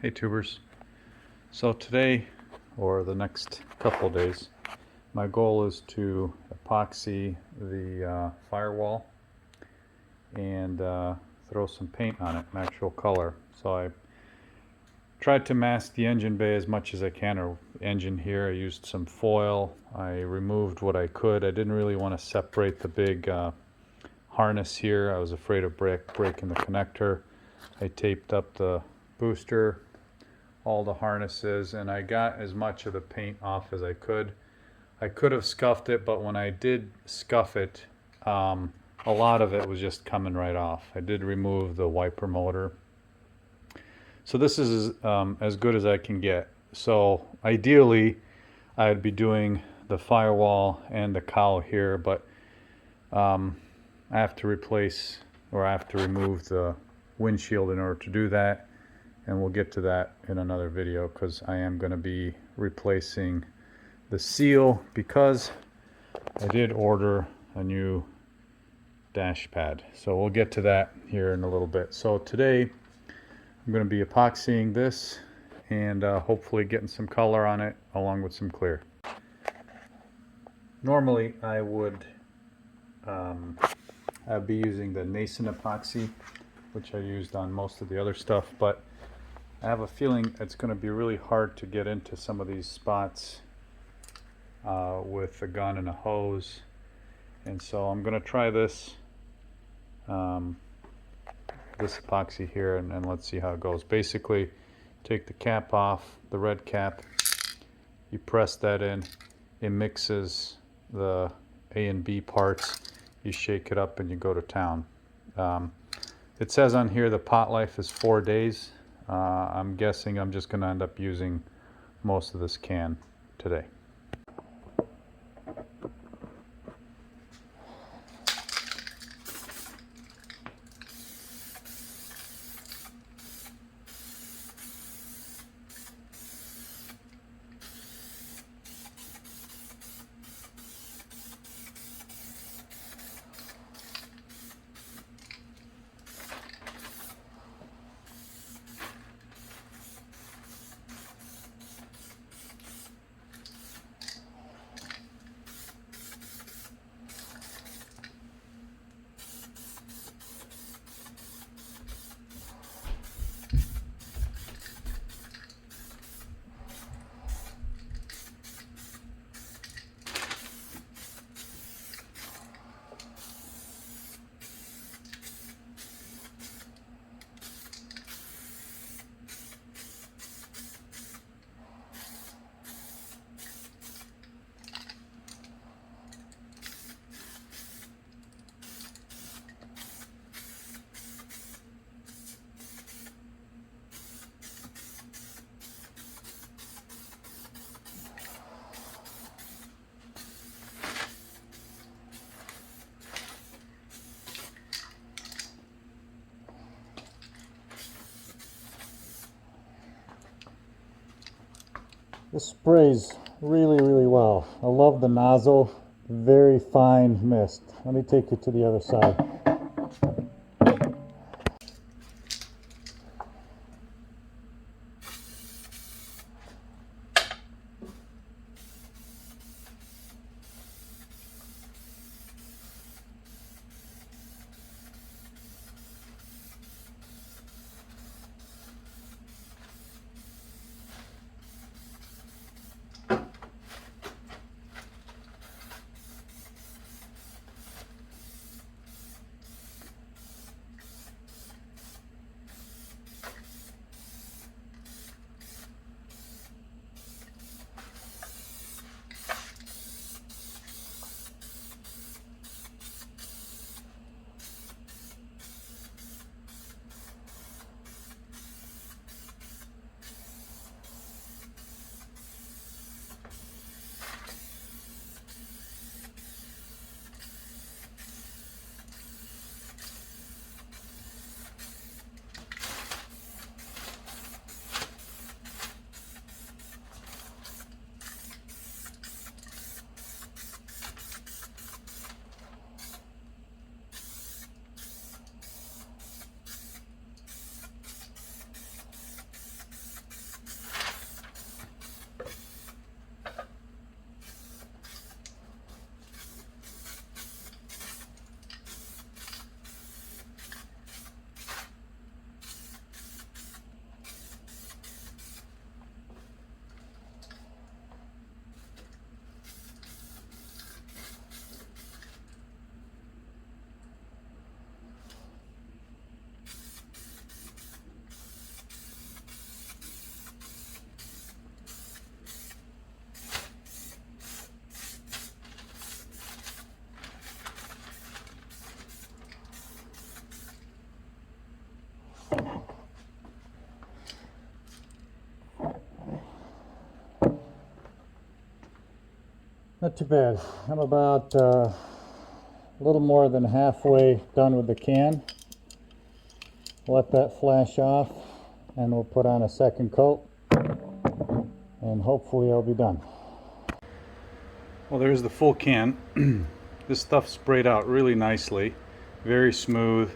Hey tubers. So today, or the next couple of days, my goal is to epoxy the firewall and throw some paint on it, an actual color. So I tried to mask the engine bay as much as I can, or engine here. I used some foil. I removed what I could. I didn't really want to separate the big harness here. I was afraid of breaking the connector. I taped up the booster, all the harnesses, and I got as much of the paint off as I could. I could have scuffed it, but when I did scuff it, a lot of it was just coming right off. I did remove the wiper motor. So this is as good as I can get. So ideally, I'd be doing the firewall and the cowl here, but I have to replace, or I have to remove the windshield in order to do that. And we'll get to that in another video, because I am going to be replacing the seal, because I did order a new dash pad. So we'll get to that here in a little bit. So today I'm going to be epoxying this and hopefully getting some color on it along with some clear. Normally I would I'd be using the Nason epoxy, which I used on most of the other stuff, but I have a feeling it's going to be really hard to get into some of these spots with a gun and a hose, and so I'm going to try this this epoxy here, and let's see how it goes. Basically, take the cap off, the red cap, you press that in, it mixes the A and B parts, you shake it up and you go to town. It says on here the pot life is 4 days. I'm guessing I'm just going to end up using most of this can today. This sprays really well. I love the nozzle, very fine mist. Let me take you to the other side. Not too bad. I'm about a little more than halfway done with the can. Let that flash off and we'll put on a second coat and hopefully I'll be done. Well, there's the full can. This stuff sprayed out really nicely, very smooth,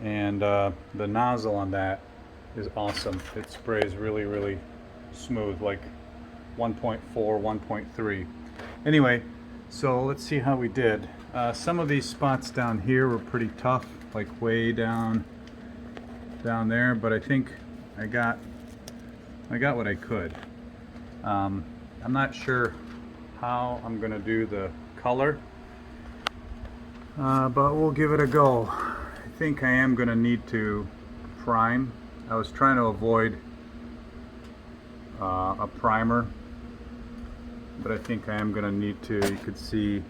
and the nozzle on that is awesome. It sprays really smooth, like 1.4, 1.3. Anyway, so let's see how we did. Some of these spots down here were pretty tough, like way down there, but I think I got what I could. I'm not sure how I'm gonna do the color, but we'll give it a go. I think I am gonna need to prime. I was trying to avoid a primer, but I think I am gonna need to. You could see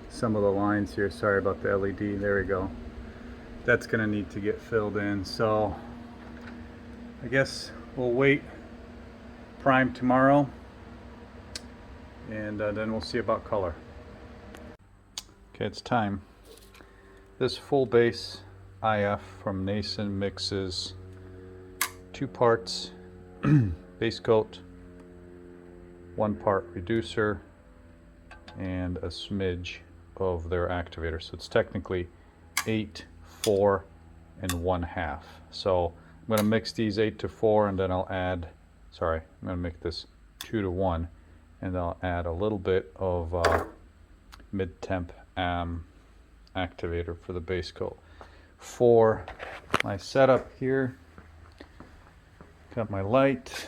some of the lines here. Sorry about the LED. There we go. That's gonna need to get filled in. So I guess we'll wait, prime tomorrow, and then we'll see about color. Okay, it's time. This full base IF from Nason mixes 2 parts base coat, 1 part reducer, and a smidge of their activator. So it's technically 8, 4, and 1/2. So I'm going to mix these 8 to 4, and then I'll add, sorry, I'm going to make this 2 to 1, and I'll add a little bit of mid-temp activator for the base coat. For my setup here, got my light,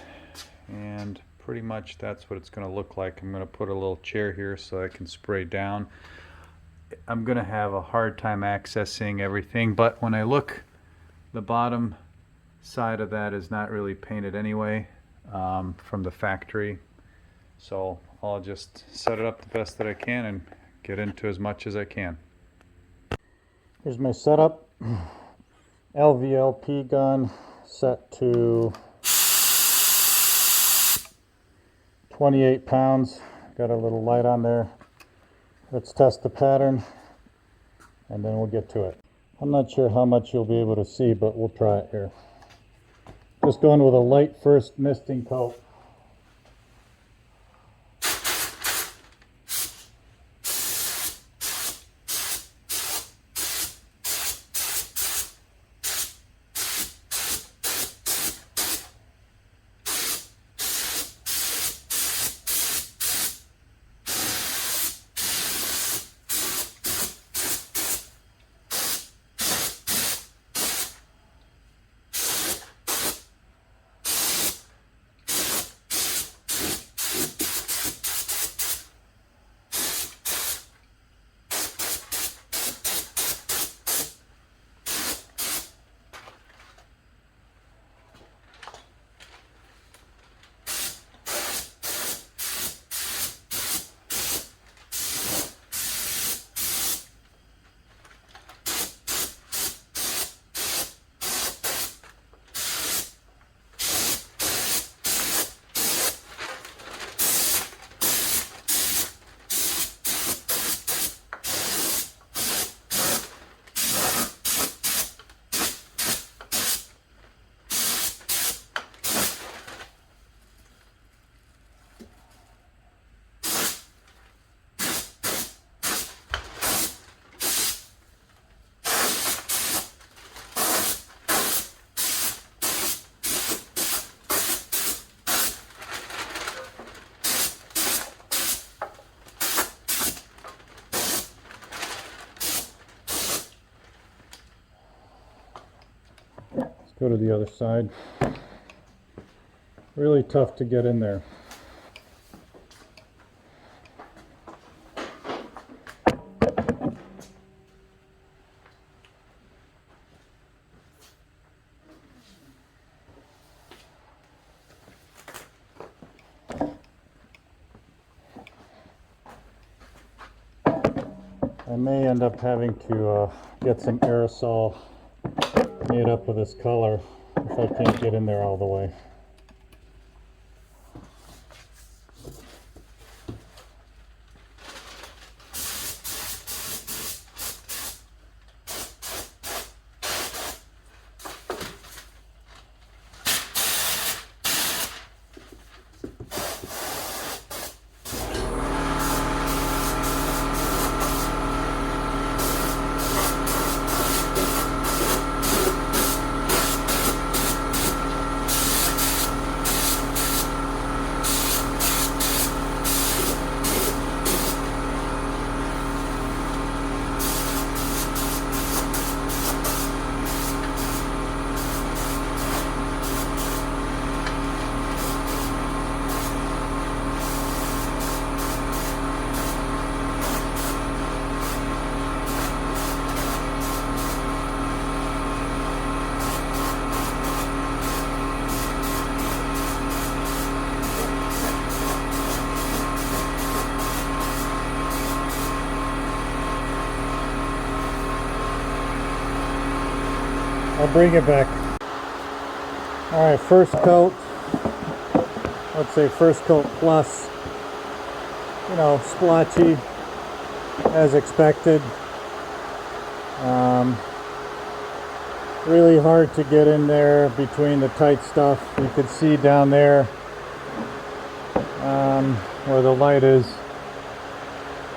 and pretty much that's what it's going to look like. I'm going to put a little chair here so I can spray down. I'm going to have a hard time accessing everything, but when I look, the bottom side of that is not really painted anyway from the factory. So I'll just set it up the best that I can and get into as much as I can. Here's my setup. LVLP gun set to 28 pounds. Got a little light on there. Let's test the pattern and then we'll get to it. I'm not sure how much you'll be able to see, but we'll try it here. Just going with a light first misting coat. Go to the other side. Really tough to get in there. I may end up having to get some aerosol made up of this color if I can't get in there all the way. I bring it back. All right, first coat. Let's say first coat plus. You know, splotchy as expected. Really hard to get in there between the tight stuff. You can see down there where the light is.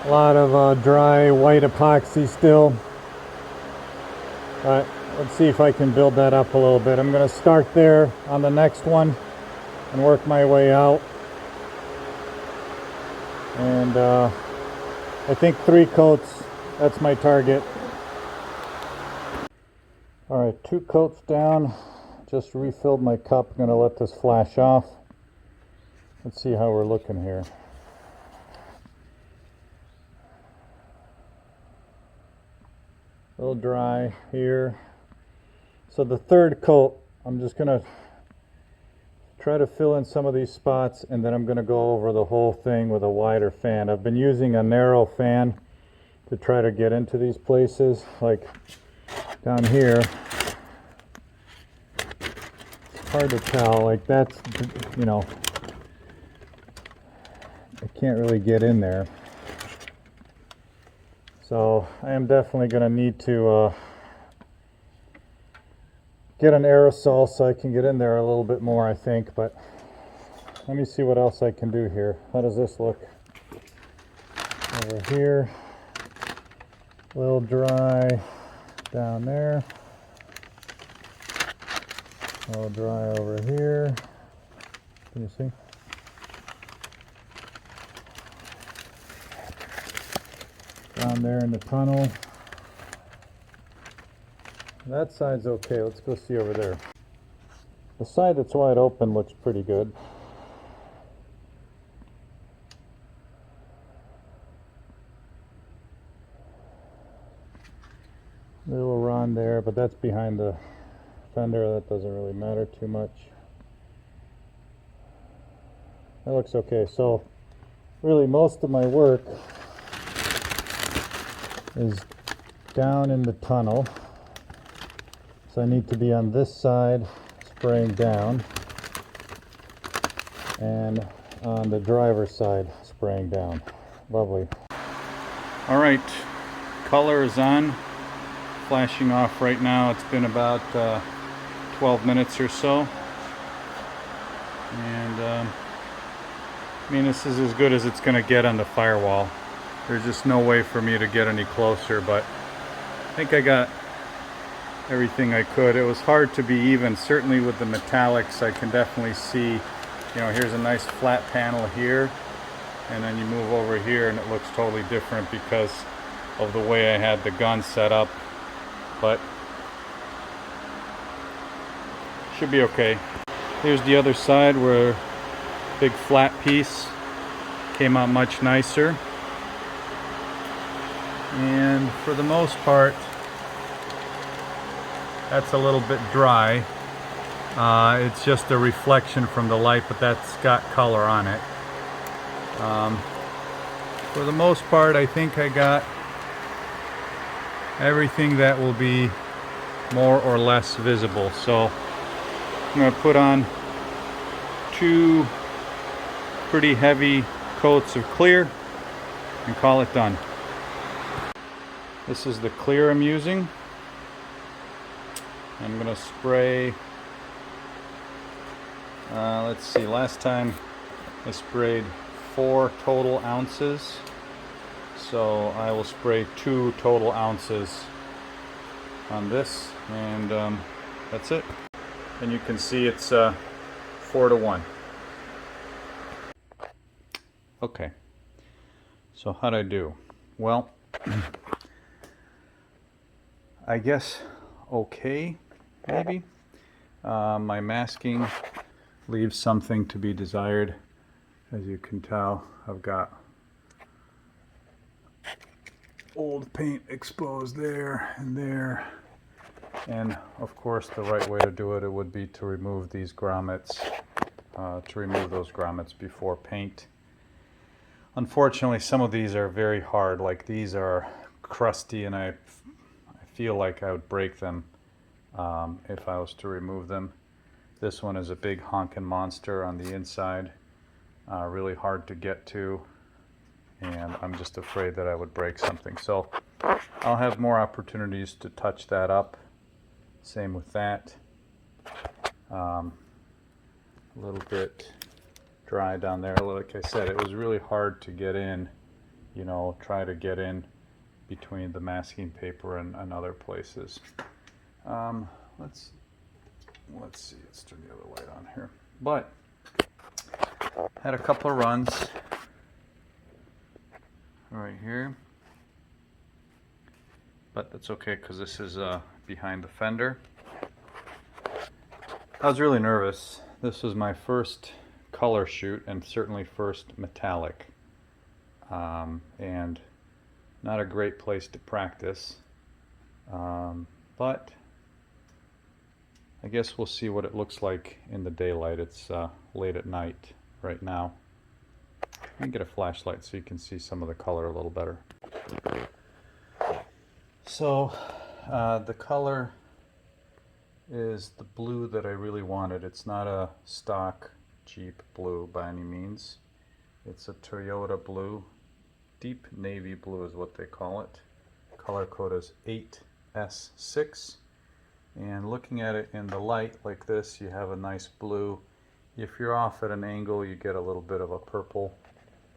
A lot of dry white epoxy still. But let's see if I can build that up a little bit. I'm going to start there on the next one and work my way out. And I think 3 coats, that's my target. All right, 2 coats down. Just refilled my cup. I'm going to let this flash off. Let's see how we're looking here. A little dry here. So the 3rd coat, I'm just going to try to fill in some of these spots, and then I'm going to go over the whole thing with a wider fan. I've been using a narrow fan to try to get into these places, like down here. It's hard to tell, like that's, you know, I can't really get in there. So I am definitely going to need to get an aerosol so I can get in there a little bit more, I think. But let me see what else I can do here. How does this look? Over here, a little dry down there. A little dry over here. Can you see? Down there in the tunnel. That side's okay. Let's go see over there. The side that's wide open looks pretty good. Little run there, but that's behind the fender. That doesn't really matter too much. That looks okay. So really most of my work is down in the tunnel. So I need to be on this side spraying down, and on the driver's side spraying down. Lovely. All right, color is on, flashing off right now. It's been about 12 minutes or so. And I mean, this is as good as it's gonna get on the firewall. There's just no way for me to get any closer, but I think I got everything I could. It was hard to be even, certainly with the metallics. I can definitely see, you know, here's a nice flat panel here, and then you move over here and it looks totally different because of the way I had the gun set up, but should be okay. Here's the other side where big flat piece came out much nicer, and for the most part that's a little bit dry. It's just a reflection from the light, but that's got color on it. For the most part, I think I got everything that will be more or less visible. So I'm going to put on 2 pretty heavy coats of clear and call it done. This is the clear I'm using. I'm going to spray, let's see, last time I sprayed 4 total ounces, so I will spray 2 total ounces on this, and that's it. And you can see it's 4 to 1. Okay, so how'd I do? Well, I guess okay. Maybe. My masking leaves something to be desired. As you can tell, I've got old paint exposed there and there. And of course the right way to do it would be to remove these grommets, remove those grommets before paint. Unfortunately, some of these are very hard, like these are crusty, and I feel like I would break them if I was to remove them. This one is a big honking monster on the inside, really hard to get to, and I'm just afraid that I would break something. So I'll have more opportunities to touch that up. Same with that. A little bit dry down there. Like I said, it was really hard to get in, you know, try to get in between the masking paper and other places. Let's see, let's turn the other light on here. But had a couple of runs right here, but that's okay because this is behind the fender. I was really nervous. This was my first color shoot and certainly first metallic, and not a great place to practice, but I guess we'll see what it looks like in the daylight. It's late at night right now. Let me get a flashlight so you can see some of the color a little better. So the color is the blue that I really wanted. It's not a stock Jeep blue by any means. It's a Toyota blue. Deep navy blue is what they call it. Color code is 8S6. And looking at it in the light like this, you have a nice blue. If you're off at an angle, you get a little bit of a purple.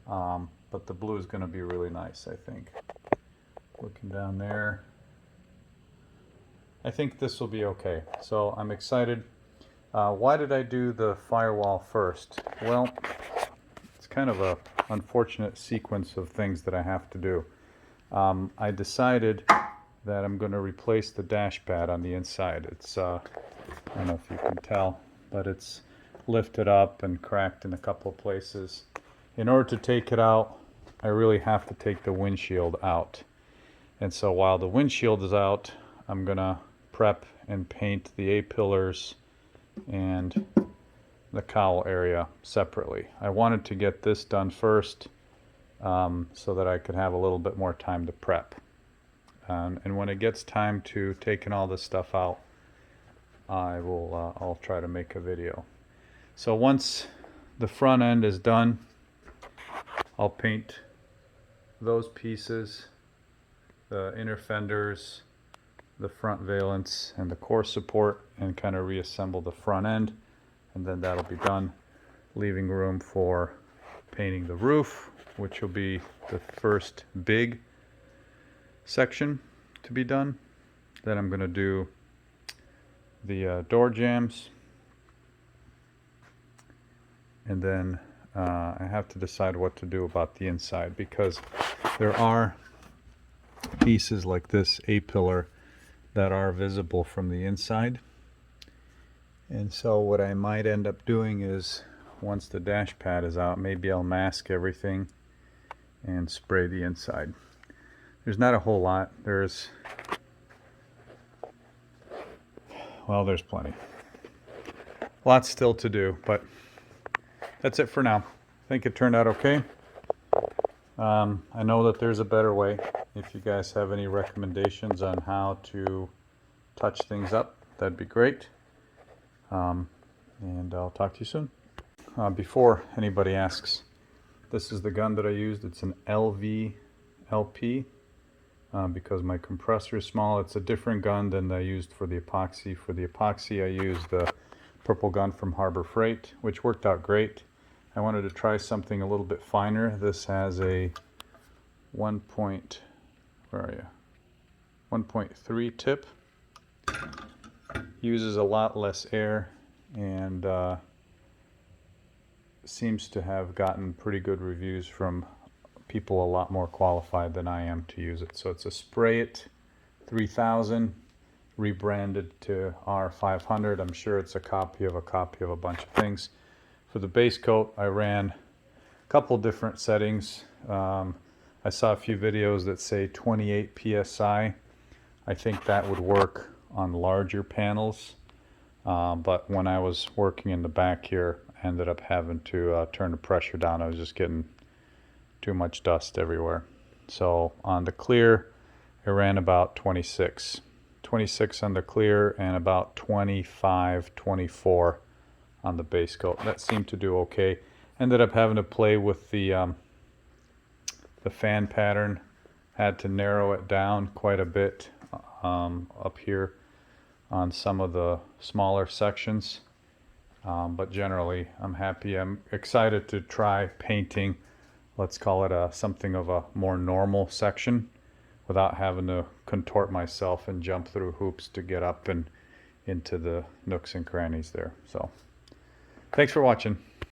But the blue is going to be really nice, I think. Looking down there, I think this will be okay. So I'm excited. Why did I do the firewall first? Well, it's kind of a unfortunate sequence of things that I have to do. I decided that I'm going to replace the dash pad on the inside. It's, I don't know if you can tell, but it's lifted up and cracked in a couple of places. In order to take it out, I really have to take the windshield out. And so while the windshield is out, I'm going to prep and paint the A-pillars and the cowl area separately. I wanted to get this done first so that I could have a little bit more time to prep. And when it gets time to taking all this stuff out, I'll try to make a video. So once the front end is done, I'll paint those pieces, the inner fenders, the front valence, and the core support, and kind of reassemble the front end, and then that'll be done, leaving room for painting the roof, which will be the first big section to be done. Then I'm going to do the door jambs, and then I have to decide what to do about the inside, because there are pieces like this A-pillar that are visible from the inside. And so what I might end up doing is, once the dash pad is out, maybe I'll mask everything and spray the inside. There's not a whole lot. There's plenty. Lots still to do, but that's it for now. I think it turned out okay. I know that there's a better way. If you guys have any recommendations on how to touch things up, that'd be great. And I'll talk to you soon. Before anybody asks, this is the gun that I used. It's an LVLP. Because my compressor is small. It's a different gun than I used for the epoxy. For the epoxy, I used the purple gun from Harbor Freight, which worked out great. I wanted to try something a little bit finer. This has a 1.3 tip. Uses a lot less air, and seems to have gotten pretty good reviews from people a lot more qualified than I am to use it. So it's a Sprayit-3000 rebranded to R500. I'm sure it's a copy of a bunch of things. For the base coat, I ran a couple different settings. I saw a few videos that say 28 psi. I think that would work on larger panels, but when I was working in the back here, I ended up having to turn the pressure down. I was just getting too much dust everywhere. So on the clear, I ran about 26. 26 on the clear, and about 25, 24 on the base coat. That seemed to do okay. Ended up having to play with the fan pattern. Had to narrow it down quite a bit up here on some of the smaller sections. But generally, I'm happy. I'm excited to try painting, let's call it something of a more normal section without having to contort myself and jump through hoops to get up and into the nooks and crannies there. So, thanks for watching.